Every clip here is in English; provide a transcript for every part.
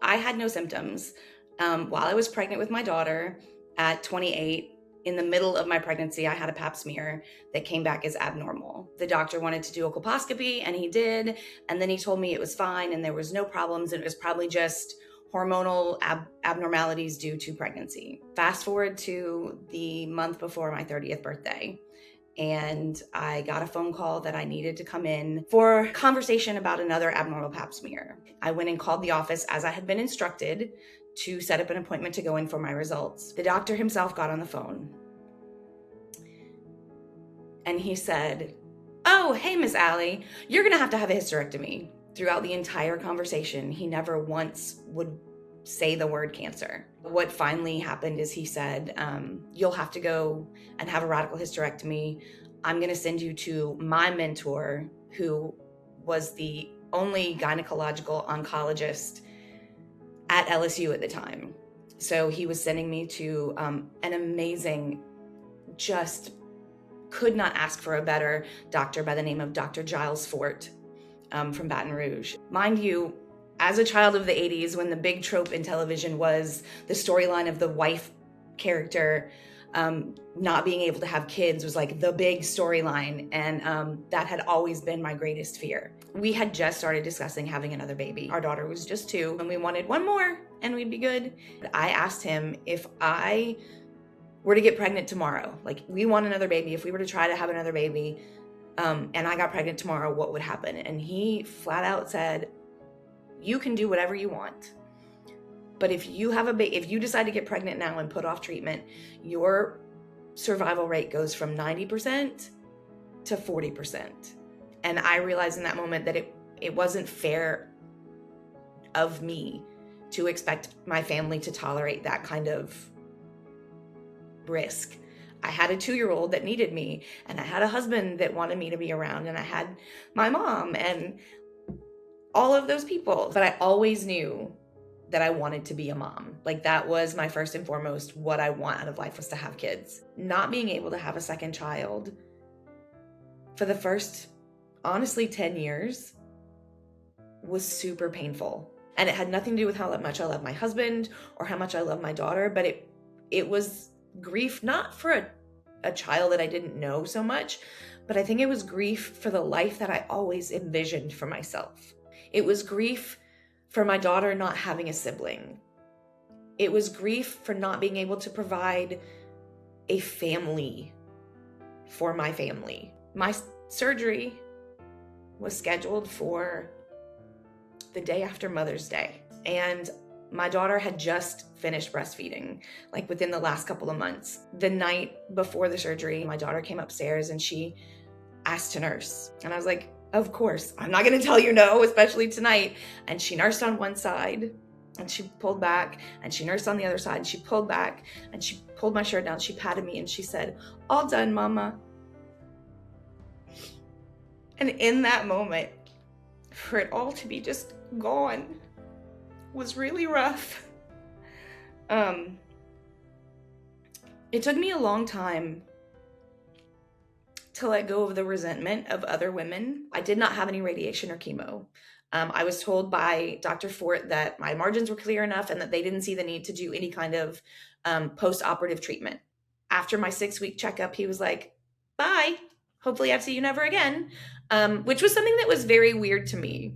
I had no symptoms. While I was pregnant with my daughter at 28, in the middle of my pregnancy, I had a pap smear that came back as abnormal. The doctor wanted to do a colposcopy, and he did. And then he told me it was fine and there was no problems. And it was probably just hormonal abnormalities due to pregnancy. Fast forward to the month before my 30th birthday. And I got a phone call that I needed to come in for a conversation about another abnormal pap smear. I went and called the office as I had been instructed to set up an appointment to go in for my results. The doctor himself got on the phone and he said, "Oh, hey, Miss Allie, you're gonna have to have a hysterectomy." Throughout the entire conversation, he never once would say the word cancer. What finally happened is he said, "You'll have to go and have a radical hysterectomy. I'm gonna send you to my mentor, who was the only gynecological oncologist at LSU at the time." So he was sending me to an amazing, just could not ask for a better doctor by the name of Dr. Giles Fort from Baton Rouge. Mind you, as a child of the 80s, when the big trope in television was the storyline of the wife character not being able to have kids was like the big storyline, and that had always been my greatest fear. We had just started discussing having another baby. Our daughter was just 2 and we wanted one more and we'd be good. I asked him if I were to get pregnant tomorrow, like we want another baby, if we were to try to have another baby and I got pregnant tomorrow, what would happen? And he flat out said, "You can do whatever you want. But if you have if you decide to get pregnant now and put off treatment, your survival rate goes from 90% to 40%. And I realized in that moment that it wasn't fair of me to expect my family to tolerate that kind of risk. I had a 2-year-old that needed me, and I had a husband that wanted me to be around, and I had my mom and all of those people. But I always knew that I wanted to be a mom. Like that was my first and foremost, what I want out of life was to have kids. Not being able to have a second child for the first, honestly, 10 years was super painful. And it had nothing to do with how much I love my husband or how much I love my daughter, but it was grief, not for a child that I didn't know so much, but I think it was grief for the life that I always envisioned for myself. It was grief for my daughter not having a sibling. It was grief for not being able to provide a family for my family. My surgery was scheduled for the day after Mother's Day, and my daughter had just finished breastfeeding, like within the last couple of months. The night before the surgery, my daughter came upstairs and she asked to nurse. And I was like, of course, I'm not gonna tell you no, especially tonight. And she nursed on one side and she pulled back, and she nursed on the other side and she pulled back, and she pulled my shirt down, she patted me and she said, "All done, Mama." And in that moment, for it all to be just gone was really rough. It took me a long time to let go of the resentment of other women. I did not have any radiation or chemo. I was told by Dr. Fort that my margins were clear enough and that they didn't see the need to do any kind of post-operative treatment. After my 6-week checkup, he was like, "Bye. Hopefully I see you never again," which was something that was very weird to me.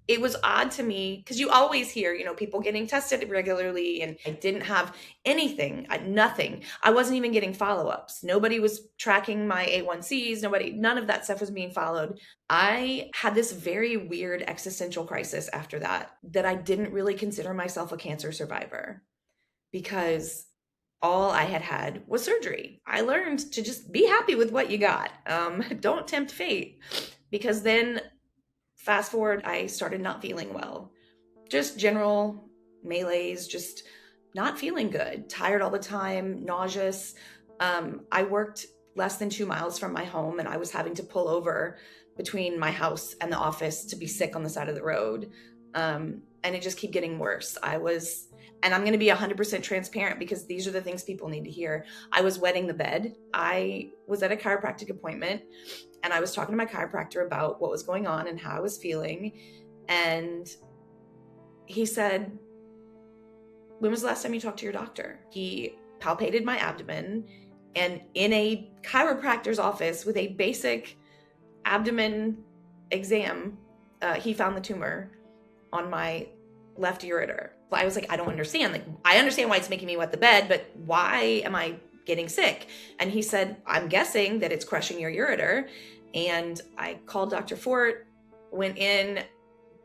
It was odd to me because you always hear, people getting tested regularly, and I didn't have anything, nothing. I wasn't even getting follow-ups. Nobody was tracking my A1Cs. None of that stuff was being followed. I had this very weird existential crisis after that I didn't really consider myself a cancer survivor, because all I had was surgery. I learned to just be happy with what you got. Don't tempt fate, because then fast forward, I started not feeling well. Just general malaise, just not feeling good, tired all the time, nauseous. I worked less than 2 miles from my home, and I was having to pull over between my house and the office to be sick on the side of the road. And it just kept getting worse. And I'm going to be 100% transparent because these are the things people need to hear. I was wetting the bed. I was at a chiropractic appointment, and I was talking to my chiropractor about what was going on and how I was feeling. And he said, when was the last time you talked to your doctor? He palpated my abdomen, and in a chiropractor's office with a basic abdomen exam, he found the tumor on my left ureter. I was like, I don't understand. Like, I understand why it's making me wet the bed, but why am I getting sick? And he said, I'm guessing that it's crushing your ureter. And I called Dr. Fort, went in,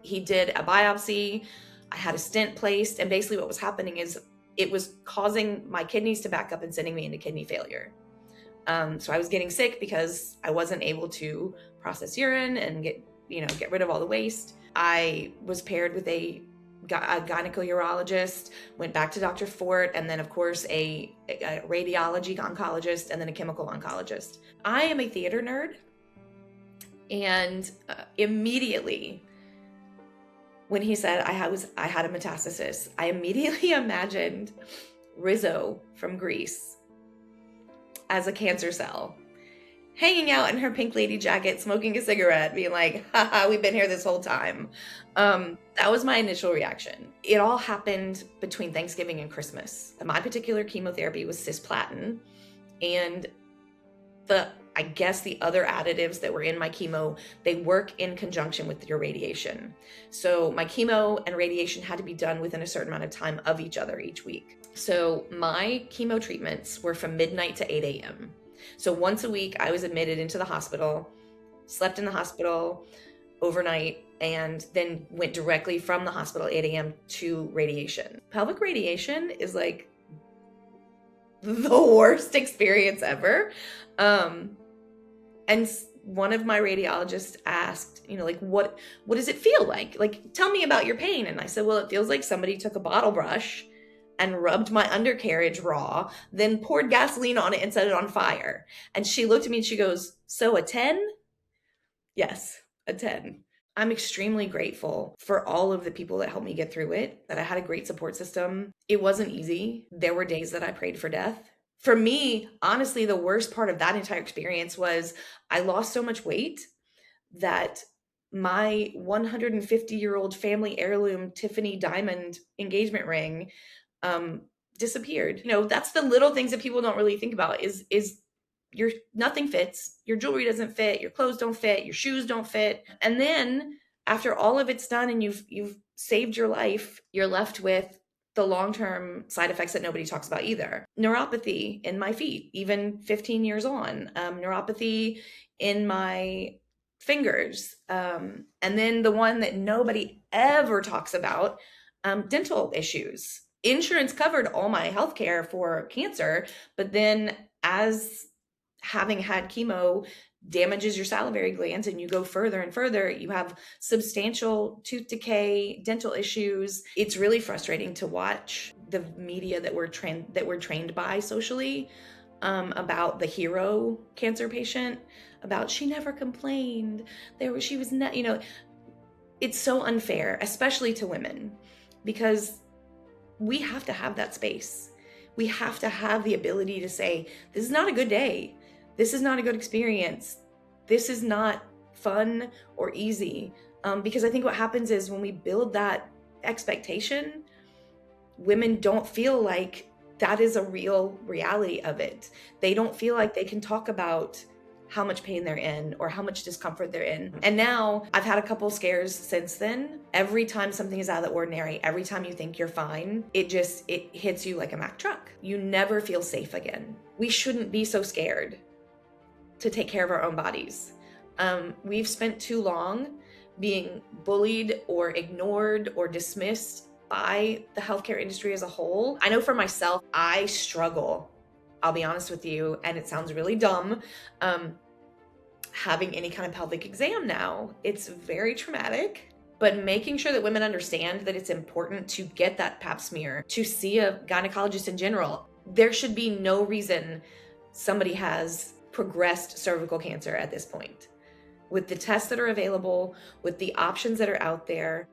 he did a biopsy. I had a stent placed. And basically what was happening is it was causing my kidneys to back up and sending me into kidney failure. So I was getting sick because I wasn't able to process urine and get rid of all the waste. I was paired with a gynecologist, went back to Dr. Fort, and then of course a radiology oncologist, and then a chemical oncologist. I am a theater nerd, and immediately when he said I had a metastasis, I immediately imagined Rizzo from Grease as a cancer cell, hanging out in her pink lady jacket, smoking a cigarette, being like, haha, we've been here this whole time. That was my initial reaction. It all happened between Thanksgiving and Christmas. My particular chemotherapy was cisplatin, and I guess the other additives that were in my chemo, they work in conjunction with your radiation. So my chemo and radiation had to be done within a certain amount of time of each other each week. So my chemo treatments were from midnight to 8 a.m. So once a week, I was admitted into the hospital, slept in the hospital overnight, and then went directly from the hospital 8 a.m. to radiation. Pelvic radiation is like the worst experience ever. And one of my radiologists asked, like, what does it feel like? Like, tell me about your pain. And I said, well, it feels like somebody took a bottle brush and rubbed my undercarriage raw, then poured gasoline on it and set it on fire. And she looked at me and she goes, so a 10? Yes, a 10. I'm extremely grateful for all of the people that helped me get through it, that I had a great support system. It wasn't easy. There were days that I prayed for death. For me, honestly, the worst part of that entire experience was I lost so much weight that my 150-year-old family heirloom Tiffany diamond engagement ring disappeared. That's the little things that people don't really think about is nothing fits. Your jewelry doesn't fit. Your clothes don't fit. Your shoes don't fit. And then after all of it's done and you've saved your life, you're left with the long-term side effects that nobody talks about either. Neuropathy in my feet, even 15 years on. Neuropathy in my fingers. And then the one that nobody ever talks about, dental issues. Insurance covered all my healthcare for cancer, but then as having had chemo damages your salivary glands and you go further and further, you have substantial tooth decay, dental issues. It's really frustrating to watch the media that we're trained by socially about the hero cancer patient, about she never complained. She was not, it's so unfair, especially to women, because we have to have that space. We have to have the ability to say, this is not a good day. This is not a good experience. This is not fun or easy. Because I think what happens is when we build that expectation, women don't feel like that is a real reality of it. They don't feel like they can talk about how much pain they're in or how much discomfort they're in. And now I've had a couple scares since then. Every time something is out of the ordinary, every time you think you're fine, it hits you like a Mack truck. You never feel safe again. We shouldn't be so scared to take care of our own bodies. We've spent too long being bullied or ignored or dismissed by the healthcare industry as a whole. I know for myself, I struggle, I'll be honest with you, and it sounds really dumb, having any kind of pelvic exam now. It's very traumatic, but making sure that women understand that it's important to get that pap smear, to see a gynecologist in general. There should be no reason somebody has progressed cervical cancer at this point. With the tests that are available, with the options that are out there,